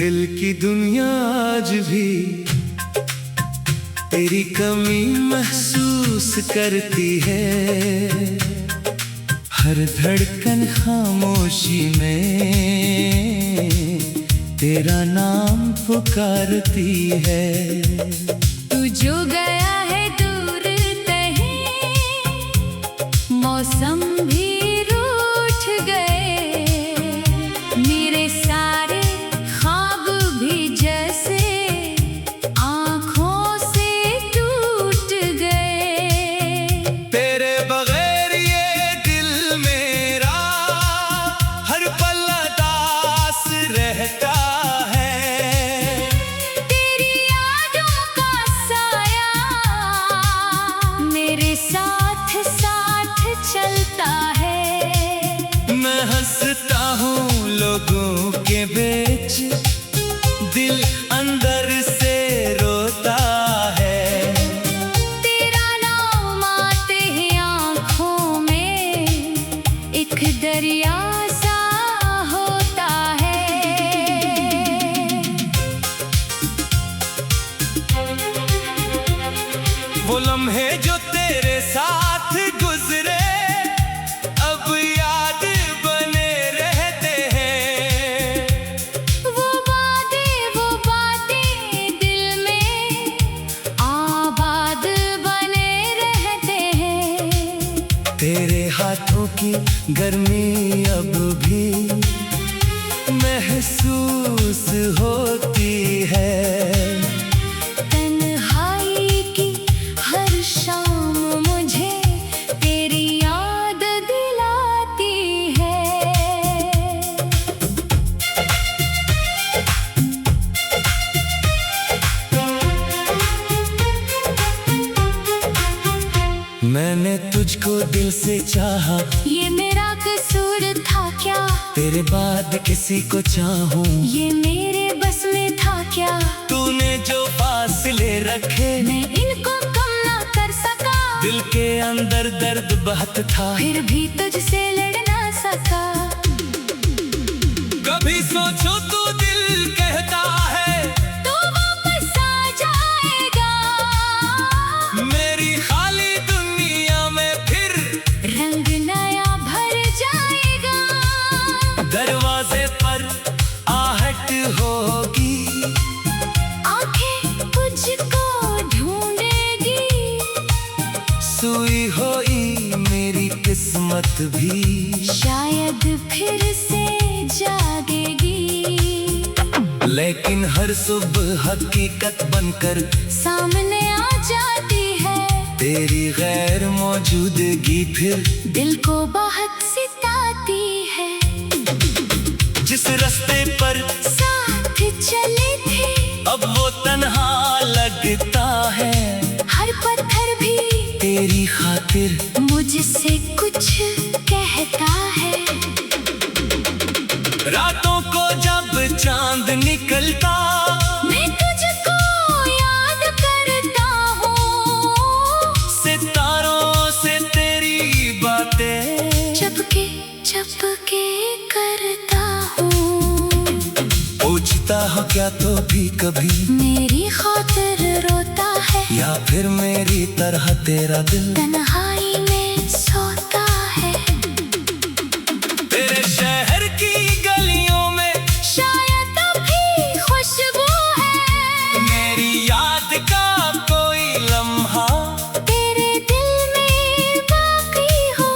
दिल की दुनिया आज भी तेरी कमी महसूस करती है। हर धड़कन खामोशी में तेरा नाम पुकारती है। तू जो गया है दूर कहीं, मौसम भी रूठ गए, मेरे सारे ख्वाब भी जैसे आँखों से टूट गए। तेरे बगैर ये दिल मेरा हर पल उदास रहता है। तेरी यादों का साया मेरे साथ साथ चलता है। मैं हंसता हूँ लोगों के बीच, दिल अंदर से रोता है। तेरा नाम आते ही आँखों में एक दरिया सा होता है। वो लम्हे जो तेरे साथ गुजरे अब याद बने रहते हैं। वो बातें दिल में आबाद बने रहते हैं। तेरे हाथों की गर्मी अब भी महसूस होती है। तन्हाई की हर शाम मुझे तेरी याद दिलाती है। मैंने तुझको दिल से चाहा, ये मेरा कसूर था क्या? तेरे बाद किसी को चाहूं, ये मेरे बस में था क्या? तूने जो फासले रखे मैं इनको कम ना कर सका, दिल के अंदर दर्द बहत था, फिर भी तुझसे लड़ ना सका। कभी सोचो तू दिल कहता है तू वापस आ जाएगा, मेरी खाली दुनिया में फिर रंग नया भर जाएगा। दरवाजे पर आहट होगी, आंखें तुझको ढूंढेगी, सुई होई मेरी किस्मत भी शायद फिर से जागेगी। लेकिन हर सुबह हकीकत बनकर सामने आ जाती है, तेरी गैर मौजूदगी फिर दिल को बहुत सिताती है। जिस रास्ते पर साथ चले थे अब वो तन्हा लगता है। हर पत्थर भी तेरी खातिर मुझसे कुछ कहता है। रातों को जब चांद निकलता मैं तुझको याद करता हूँ, सितारों से तेरी बातें चपके चपके करता हूँ। पूछता हो क्या तो भी कभी मेरी खातिर रोता है, या फिर मेरी तरह तेरा दिल तन्हाई में सोता है। तेरे शहर की गलियों में शायद अभी खुशबू है मेरी याद का कोई लम्हा, तेरे दिल में बाकी हो।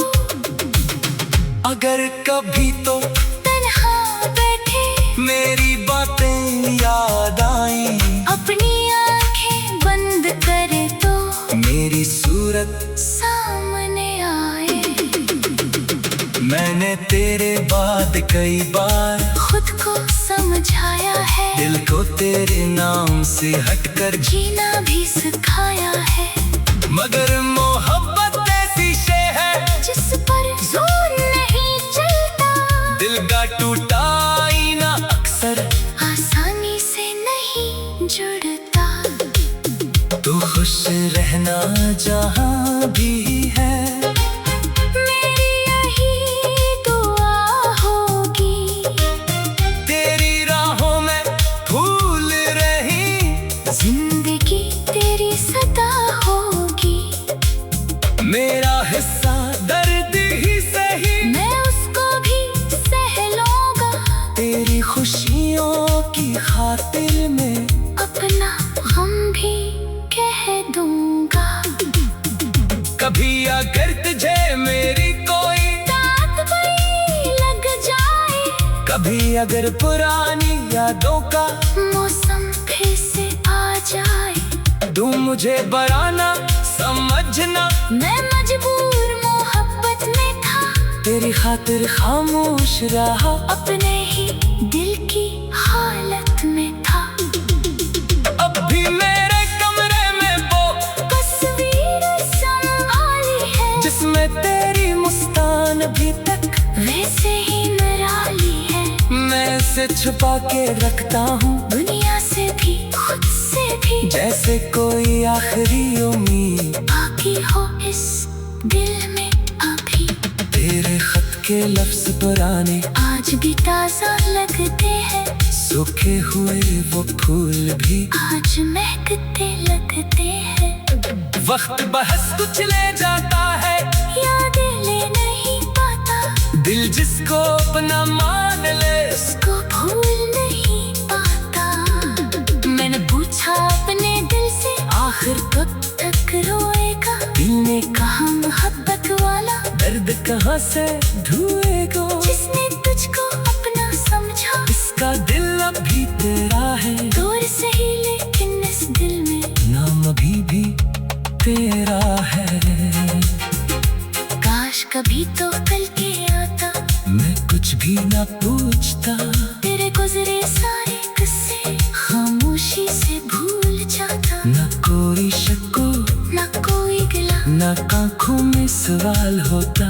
अगर कभी तो तन्हा बैठे मेरी बातें याद आई, अपनी आंखें बंद करे तो मेरी सूरत सामने आए। मैंने तेरे बाद कई बार खुद को समझाया है, दिल को तेरे नाम से हटकर जीना भी सिखाया है। मगर मोहब्बत ऐसी शे है जिस पर जोर नहीं चलता, दिल का टूटा आईना अक्सर आसानी से नहीं जुड़ता। तू खुश रहना जहाँ भी है, मेरी यही दुआ होगी। तेरी राहों में कभी अगर पुरानी यादों का मौसम फिर से आ जाए, तू मुझे बराना समझना, मैं मजबूर मोहब्बत में था, तेरी खातिर खामोश रहा, अपने ही दिल की हालत में था। अब भी मेरे कमरे में वो तस्वीर संभाली है, जिसमें तेरी मुस्कान अभी तक वैसे ही निराली है। मैं इसे छुपा के रखता हूँ, दुनिया से भी खुद से भी, जैसे कोई आखिरी उम्मीद बाकी हो इस दिल में अभी। तेरे खत के लफ्ज पुराने आज भी ताजा लगते हैं, सूखे हुए वो फूल भी आज महकते लगते हैं। वक्त बहस कुछ ले जाता है, यादें ले नहीं पाता, दिल जिसको अपना मान ले उसको भूल नहीं पाता। मैंने पूछा अपने दिल से, आखिर कब तक रोएगा? दिल ने कहा मोहब्बत वाला दर्द कहाँ से ढूंढेगा, जिसने तुझको अपना समझा, इसका दिल अभी तेरा है, दूर से ही लेकिन इस दिल में नाम अभी भी तेरा है। काश कभी तो कल के आता, मैं कुछ भी ना पूछता, तेरे गुजरे सारे किस्से खामोशी से भूल जाता। न कोई शक्को न कोई गिला, न आँखों में सवाल होता,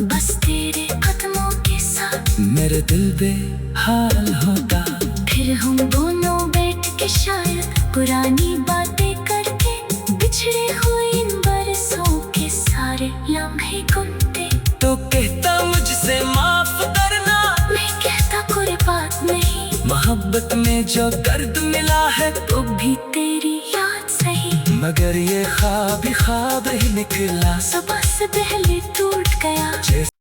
बस तेरे कदमों के साथ मेरे दिल बेहाल होता। फिर हम दोनों बैठ के शायद पुरानी बातें करके, बिछड़े हुए इन बरसों के सारे लम्हे गिनते। तो कहता मुझसे माफ करना, मैं कहता कोई बात नहीं, मोहब्बत में जो दर्द मिला है तो भी तेरी याद सही। मगर ये ख्वाब ही ख्वाब ही निकला, सुबह से पहले टूट गया। जैसे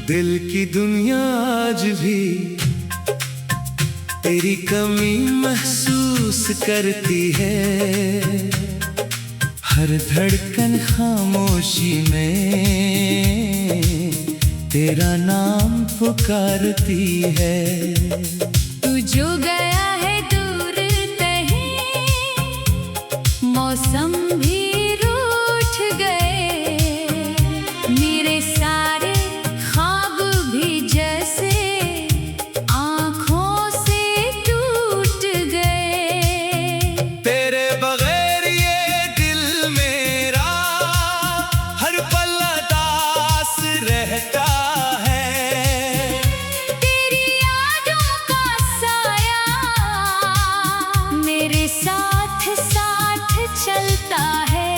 दिल की दुनिया आज भी तेरी कमी महसूस करती है, हर धड़कन खामोशी में तेरा नाम पुकारती है। तू जो गया है दूर कहीं, मौसम भी रूठ गए, मेरे सारे ख्वाब भी जैसे आँखों से टूट गए। तेरे बगैर ये दिल मेरा हर पल उदास रहता है, तेरी यादों का साया मेरे साथ साथ चलता है।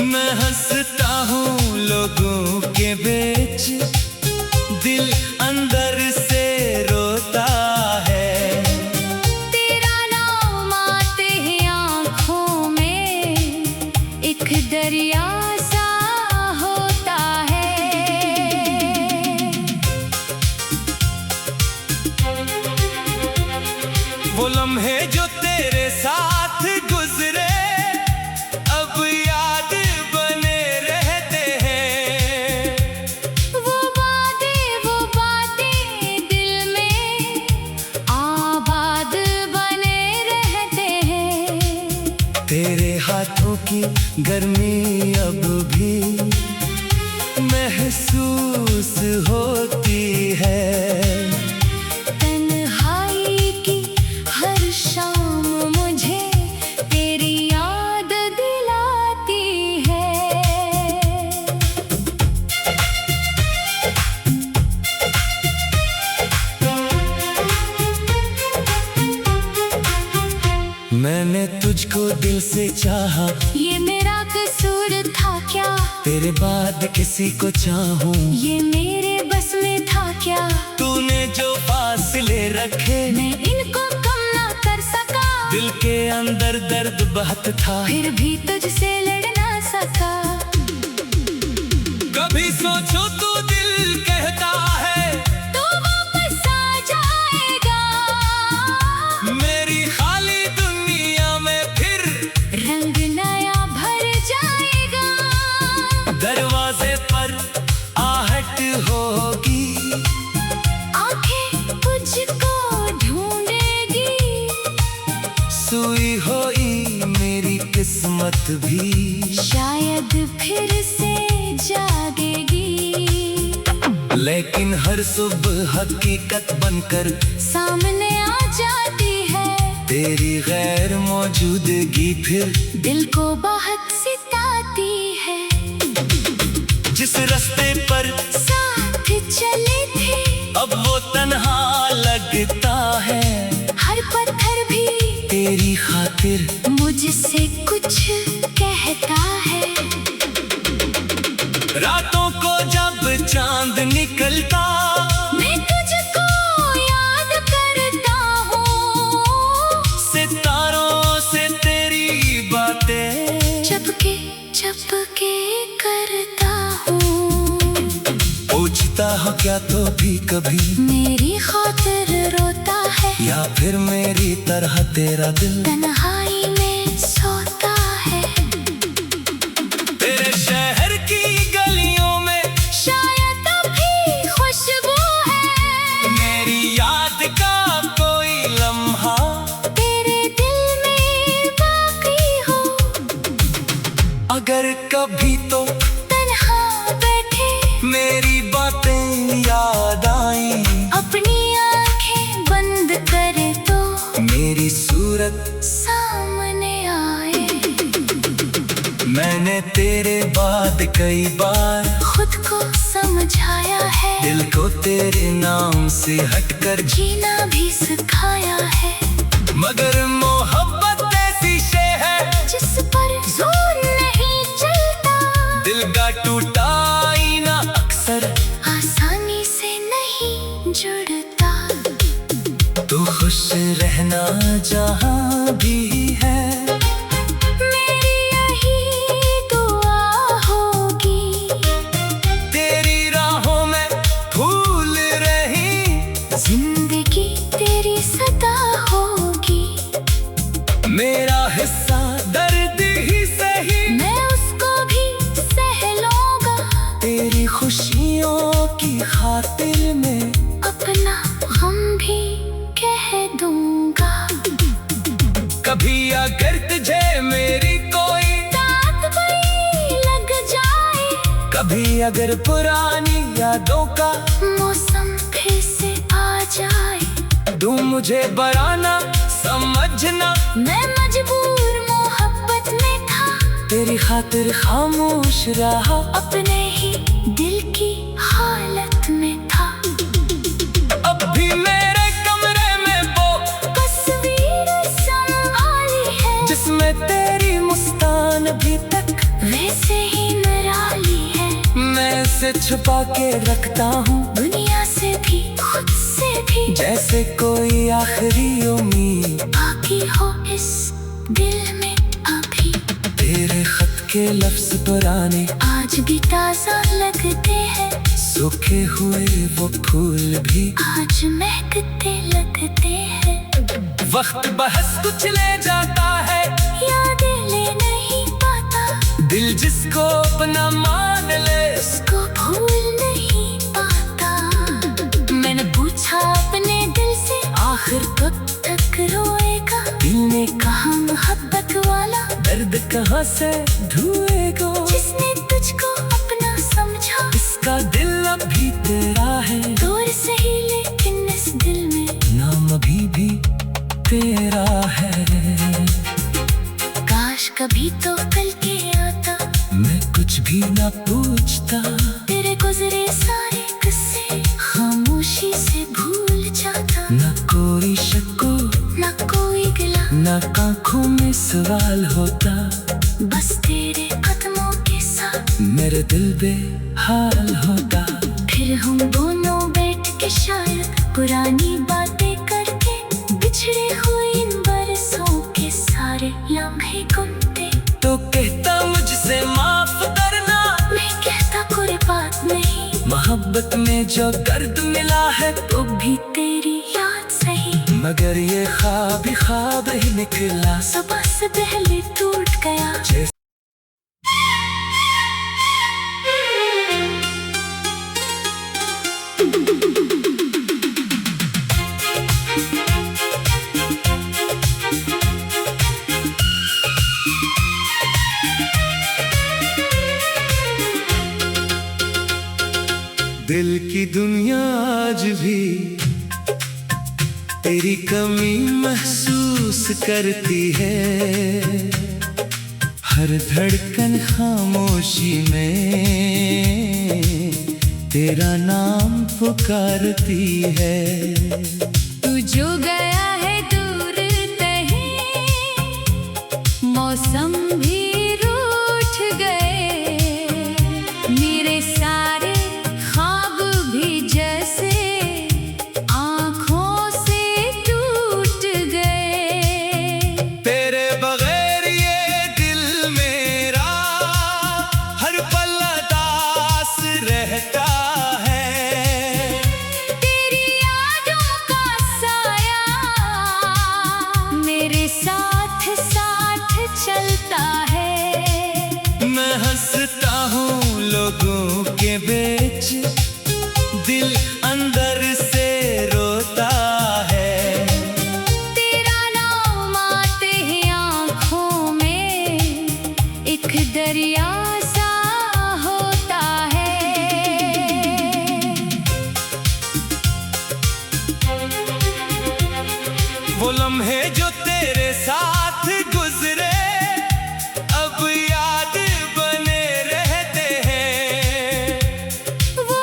मैं हंसता हूँ लोगों के बीच, दिल अंदर से रोता है। तेरा नाम आते ही आँखों में एक दरिया सा होता है। वो लम्हे जो तेरे साथ गुजरे अब याद बने रहते हैं, वो बातें दिल में आबाद बने रहते हैं। तेरे हाथों की गर्मी अब भी महसूस होती है, तन्हाई की हर शाम मुझे तेरी याद दिलाती है। मैंने तुझको दिल से चाहा, ये मेरा कसूर था क्या? तेरे बाद किसी को चाहूं, ये मेरे बस में था क्या? तूने जो फासले रखे मैं इनको कम ना कर सका, दिल के अंदर दर्द बहत था, फिर भी तुझसे लड़ ना सका। कभी सोचो तो दिल कहता है तो वापस आ जाएगा। मेरी खाली दुनिया में फिर रंग नया भर जाएगा। दरवाजे पर आहट होगी, आंखें तुझको ढूंढेगी। सोई हुई मेरी किस्मत भी शायद फिर से जागेगी। लेकिन हर सुबह हकीकत बनकर सामने आ जाती है। तेरी गैर मौजूदगी फिर दिल को बहुत सिताती है। जिस रास्ते पर साथ चले थे अब वो तन्हा लगता है। हर पत्थर भी तेरी खातिर मुझसे कुछ कहता है। रातों को जब चांद निकलता मैं तुझको याद करता हूँ। सितारों से तेरी बातें चपके चपके करता हूँ। पूछता हो क्या तो भी कभी मेरी खातिर रोता है। या फिर मेरी तरह तेरा दिल तन्हाई में सोता है। तेरे शहर की गलियों में शायद अभी खुशबू है। मेरी याद का कोई लम्हा तेरे दिल में बाकी हो। अगर कभी तो तन्हा बैठे मेरी बातें याद आई, अपनी आंखें बंद करे तो मेरी सूरत सामने आए। मैंने तेरे बाद कई बार खुद को समझाया है। दिल को तेरे नाम से हटकर जीना भी सिखाया है। मगर मोहब्बत ऐसी शे है जिस पर जोर नहीं चलता। दिल का टूटा आईना अक्सर आसानी से नहीं जुड़ता। तू खुश रहना जहाँ भी है, मेरी यही दुआ होगी। तेरी राहों में फूल रही जिंदगी तेरी सदा होगी। मेरा हिस्सा दर्द ही सही, मैं उसको भी सह लूंगा। तेरी खुशियों की खातिर में अपना गम भी कह दूंगा। कभी अगर तुझे मेरी कोई रात भी लग जाए। कभी अगर पुरानी यादों का मौसम फिर से आ जाए। तू मुझे बराना समझना, मैं मजबूर मोहब्बत में था। तेरी खातिर खामोश रहा, अपने ही दिल की हालत में था। अब भी मेरे कमरे में वो तस्वीर संभाली है। जिसमें तेरी मुस्कान अभी तक वैसे ही निराली है। मैं इसे छुपा के रखता हूँ, दुनिया से भी खुद से भी जैसे कोई आखिरी उम्मीद बाकी हो इस दिल में अभी। तेरे खत के लफ्ज पुराने आज भी ताजा लगते हैं। सूखे हुए वो फूल भी आज महकते लगते हैं। वक्त बहस कुछ ले जाता है, यादें ले नहीं पाता। दिल जिसको अपना मान ले उसको भूल नहीं पाता। मैंने पूछा अपने दिल से आखिर कब तक रोएगा। दिल ने कहा मोहब्बत वाला दर्द कहाँ से ढूंढेगा। जिसने तुझको अपना समझा इसका दिल अभी तेरा है, दूर से ही लेकिन इस दिल में नाम अभी भी तेरा है। काश कभी तो कल के आता। मैं कुछ भी ना पूछता, तेरे गुजरे सारे किस्से खामोशी से भूल जाता। न कोई शक्को न कोई गिला न आँखों में सवाल होता। बस तेरे कदमों के साथ मेरे दिल बेहाल होता। फिर हम दोनों बैठ के शायद पुरानी बातें करके बिछड़े हुए इन बरसों के सारे लम्हे गिनते। तो कहता मुझसे माफ करना, मैं कहता कोई बात नहीं। मोहब्बत में जो दर्द मिला है तो भी तेरी याद सही, मगर ये ख्वाब ख्वाब ही निकला, सुबह से पहले टूट गया। दिल की दुनिया आज भी तेरी कमी महसूस करती है, हर धड़कन खामोशी में तेरा नाम पुकारती है। तू जो गया है दूर कहीं, मौसम भी रूठ गए, मेरे सारे ख्वाब भी जैसे आँखों से टूट गए। तेरे बगैर ये दिल मेरा हर पल उदास रहता है, तेरी यादों का साया मेरे साथ साथ चलता है। मैं हंसता हूँ लोगों के बीच, दिल अंदर से रोता है। तेरा नाम आते ही आँखों में एक दरिया सा होता है। वो लम्हे जो तेरे साथ गुजरे अब याद बने रहते हैं, वो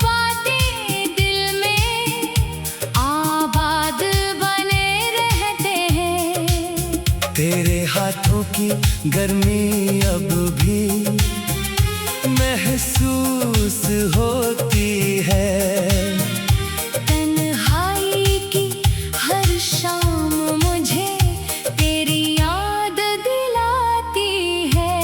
बातें दिल में आबाद बने रहते हैं। तेरे हाथों की गर्मी अब भी महसूस होती है, तन्हाई की हर शाम मुझे तेरी याद दिलाती है।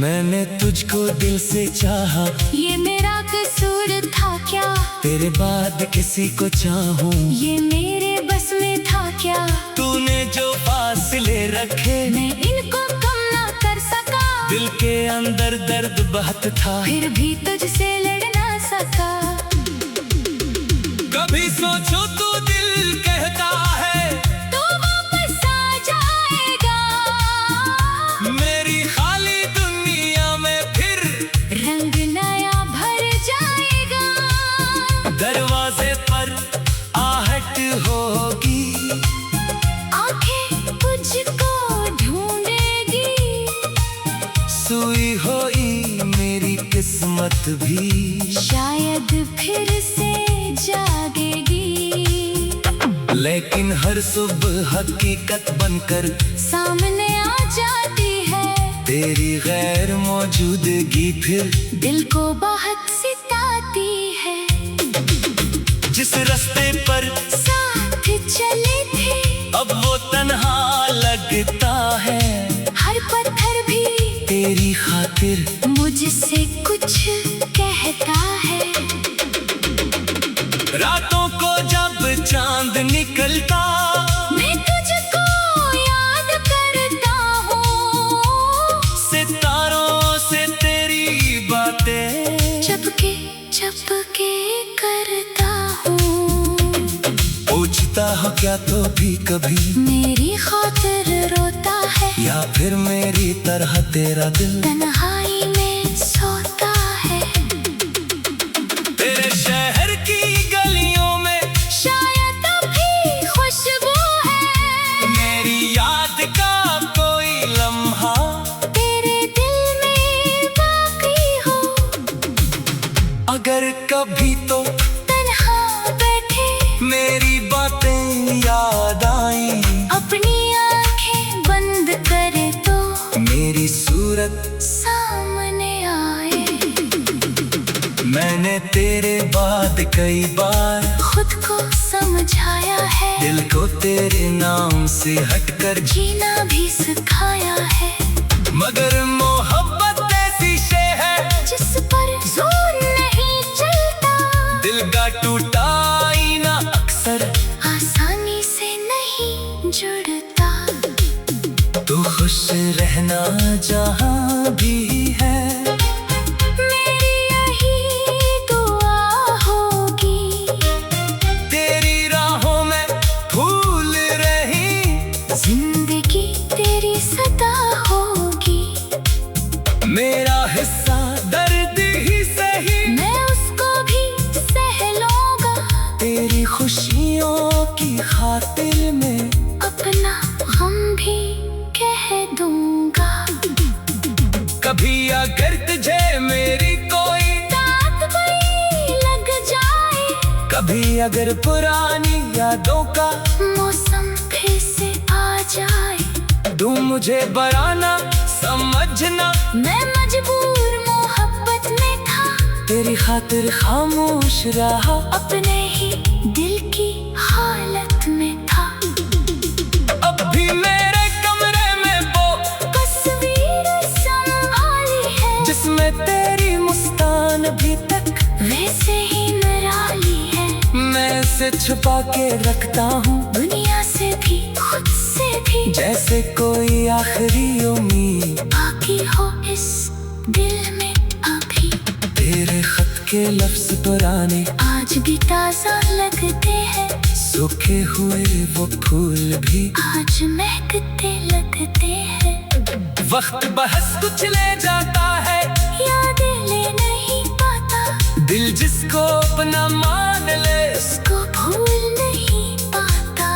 मैंने तुझको दिल से चाहा, ये मेरा कसूर था क्या, तेरे बाद किसी को चाहूं, ये मेरे बस में था क्या, तूने जो फासले रखे मैं इनको कम ना कर सका, दिल के अंदर दर्द बहत था, फिर भी तुझसे लड़ ना सका। कभी सोचो तो दिल कहता है तो वापस आ जाएगा, मेरी खाली दुनिया में फिर रंग नया भर जाएगा। दरवाजे पर आहट होगी, आंखें तुझको ढूंढेगी, सुई होई मेरी किस्मत भी, शायद फिर से जागेगी। लेकिन हर सुबह हकीकत बनकर सामने आ जाती है, तेरी गैर मौजूदगी फिर दिल को बहुत सिताती है। जिस रास्ते पर साथ चले थे अब वो तन्हा लगता है, हर पत्थर भी तेरी खातिर मुझसे कुछ कहता है। रातों को जब चांद निकलता मैं तुझको याद करता हूँ, सितारों से तेरी बातें चपके चपके करता हूँ। पूछता हो क्या तो भी कभी मेरी खातिर रोता है, या फिर मेरी तरह तेरा दिल तन्हाई में सोता है। तेरे शहर की गलियों में शायद अभी खुशबू है, मेरी याद का कोई लम्हा तेरे दिल में बाकी हो। अगर कभी तो तन्हा बैठे मेरी बातें याद आई, अपनी आंखें बंद करे तो मेरी सूरत सामने आए। मैंने तेरे बाद कई बार खुद को समझाया है, दिल को तेरे नाम से हटकर जीना भी सिखाया है। मगर मोहब्बत ऐसी शे है जिस पर जोर नहीं चलता, दिल का टूटा आईना अक्सर आसानी से नहीं जुड़ता। तू खुश रहना जहाँ भी है, मेरी यही दुआ होगी, तेरी राहों में फूल रही जिंदगी तेरी सदा होगी। मेरा हिस्सा दर्द ही सही, मैं उसको भी सह लूंगा, तेरी खुशियों की खातिर में अपना हम भी कह दूंगा। कभी अगर तुझे मेरी कोई रात भी लग जाए, कभी अगर पुरानी यादों का मौसम फिर से आ जाए, तू मुझे बराना समझना, मैं मजबूर मोहब्बत में था, तेरी खातिर खामोश रहा, अपने ही दिल की हालत में था। अब भी मेरे कमरे में वो तस्वीर संभाली है, जिसमें तेरी मुस्कान अभी तक वैसे ही निराली है। मैं इसे छुपा के रखता हूँ, दुनिया से भी खुद से भी जैसे कोई आखिरी उम्मीद बाकी हो इस दिल में अभी। तेरे खत के लफ्ज पुराने आज भी ताजा लगते हैं, सूखे हुए वो फूल भी आज महकते लगते हैं। वक्त बहस कुछ ले जाता है, यादें ले नहीं पाता, दिल जिसको अपना मान ले उसको भूल नहीं पाता।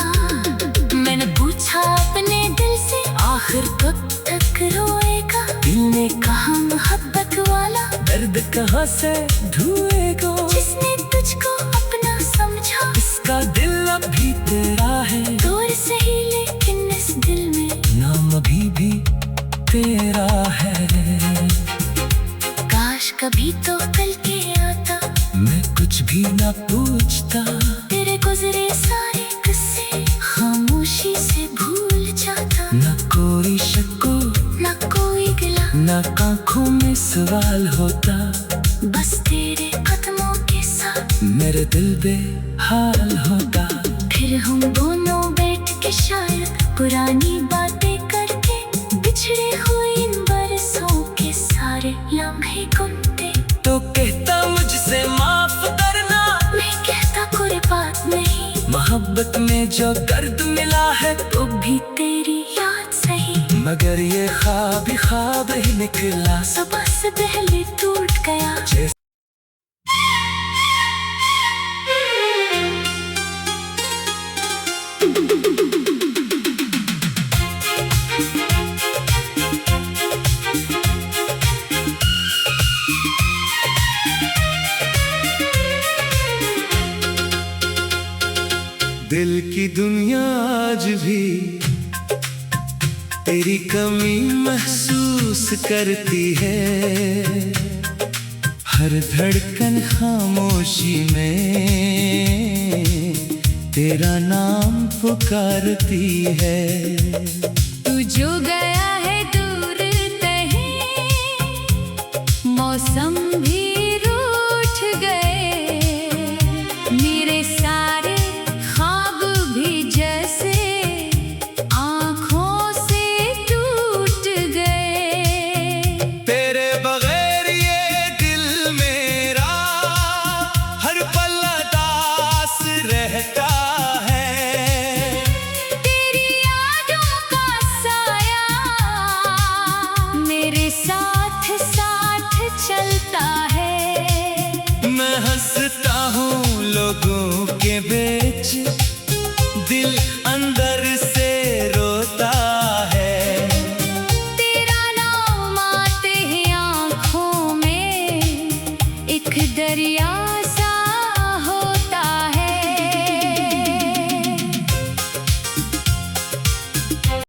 मैंने पूछा अपने दिल से, आखिर कब तक रोएगा, दिल ने कहा मोहब्बत वाला दर्द कहाँ से ढूंढेगा, जिसने तुझको अपना समझा, इसका दिल अभी तेरा है, दूर से ही लेकिन इस दिल में नाम अभी भी तेरा है। काश कभी तो कल के आता, मैं कुछ भी ना पूछता, तेरे गुजरे सारे किस्से खामोशी से भूल जाता। ना कोई शक ना कोई गिला, ना आँखों में सवाल होता, बस तेरे कदमों के साथ मेरे दिल बेहाल होता। फिर हम दोनों बैठ के शायद पुरानी बातें करके, बिछड़े हुए इन बरसों के सारे लम्हे गुनते। तो कहता मुझसे माफ करना, मैं कहता कोई बात नहीं, मोहब्बत में जो दर्द मिला है तो भी तेरी याद सही। मगर ये ख्वाब ही निकला, सुबह से पहले टूट गया। दिल की दुनिया आज भी तेरी कमी महसूस करती है, हर धड़कन खामोशी में तेरा नाम पुकारती है।